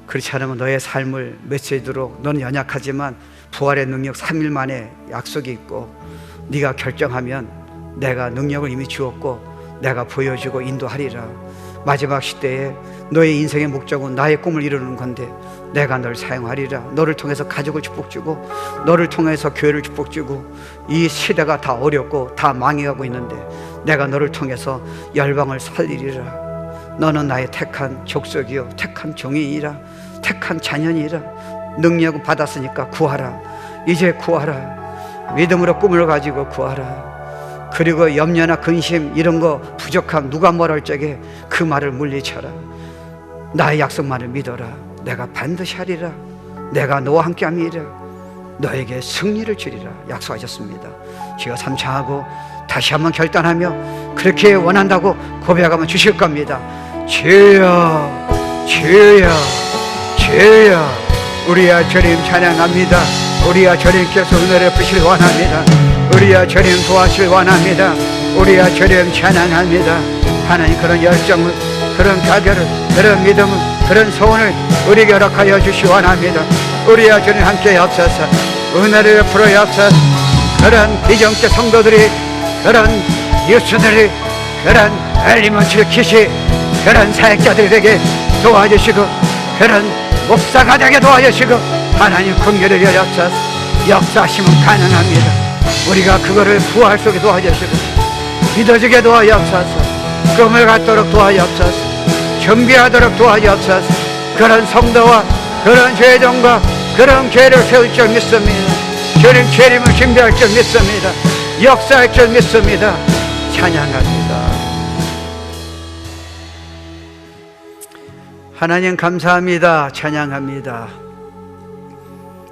그렇지 않으면 너의 삶을 메시지로 너는 연약하지만 부활의 능력 3일 만에 약속이 있고 네가 결정하면 내가 능력을 이미 주었고 내가 보여주고 인도하리라 마지막 시대에 너의 인생의 목적은 나의 꿈을 이루는 건데 내가 널 사용하리라 너를 통해서 가족을 축복주고 너를 통해서 교회를 축복주고 이 시대가 다 어렵고 다 망해가고 있는데 내가 너를 통해서 열방을 살리리라 너는 나의 택한 족속이요 택한 종이니라 택한 자녀니라 능력을 받았으니까 구하라 이제 구하라 믿음으로 꿈을 가지고 구하라 그리고 염려나 근심 이런 거 부족함 누가 뭐라 할 적에 그 말을 물리쳐라 나의 약속만을 믿어라 내가 반드시 하리라 내가 너와 함께 함이라 너에게 승리를 주리라 약속하셨습니다 주여 삼창하고 다시 한번 결단하며 그렇게 원한다고 고백하면 주실 겁니다 주여 주여 주여 우리야 주님 찬양합니다 우리야 주님께서 은혜를 베푸시길 원합니다 우리야 주님 도와주길 원합니다 우리야 주님 찬양합니다 하나님 그런 열정을 그런 가결을 그런 믿음을 그런 소원을 우리에게 허락하여 주시기 원합니다 우리야 주님 함께 엽서서 은혜를 베풀어 엽서서 그런 비정죄 성도들이 그런 뉴스들이 그런 엘리먼트 키시 그런 사역자들이 되게 도와주시고 그런 목사가 되게 도와주시고 하나님 긍휼을 여옵소서 역사하시면 가능합니다 우리가 그거를 부활 속에 도와주시고 믿어지게 도와주옵소서 꿈을 갖도록 도와주옵소서 준비하도록 도와주옵소서 그런 성도와 그런 죄종과 그런 죄를 세울 줄 믿습니다 주님 죄림을 준비할 줄 믿습니다 역사할 줄 믿습니다 찬양합니다 하나님 감사합니다 찬양합니다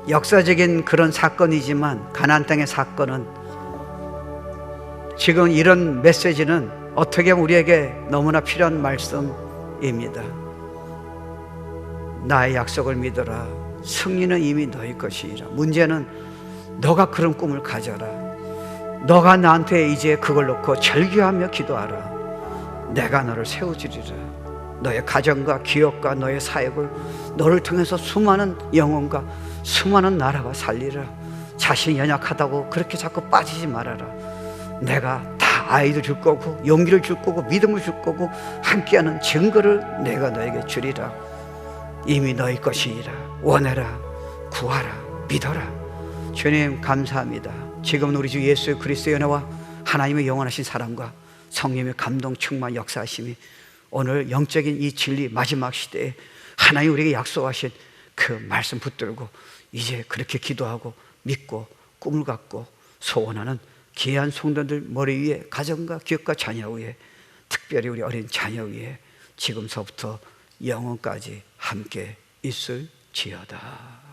역사적인 그런 사건이지만 가나안 땅의 사건은 지금 이런 메시지는 어떻게 보면 우리에게 너무나 필요한 말씀입니다 나의 약속을 믿어라 승리는 이미 너희 것이라 문제는 너가 그런 꿈을 가져라 너가 나한테 이제 그걸 놓고 절규하며 기도하라 내가 너를 세워주리라 너의 가정과 기업과 너의 사역을 너를 통해서 수많은 영혼과 수많은 나라가 살리라 자신이 연약하다고 그렇게 자꾸 빠지지 말아라 내가 다 아이들 줄 거고 용기를 줄 거고 믿음을 줄 거고 함께하는 증거를 내가 너에게 주리라 이미 너희 것이니라 원해라 구하라 믿어라 주님 감사합니다 지금은 우리 주 예수 그리스도의 은혜와 하나님의 영원하신 사랑과 성령의 감동 충만 역사하심이 오늘 영적인 이 진리 마지막 시대에 하나님 우리에게 약속하신 그 말씀 붙들고 이제 그렇게 기도하고 믿고 꿈을 갖고 소원하는 귀한 성도들 머리 위에, 가정과 기업과 자녀 위에, 특별히 우리 어린 자녀 위에 지금서부터 영원까지 함께 있을지어다.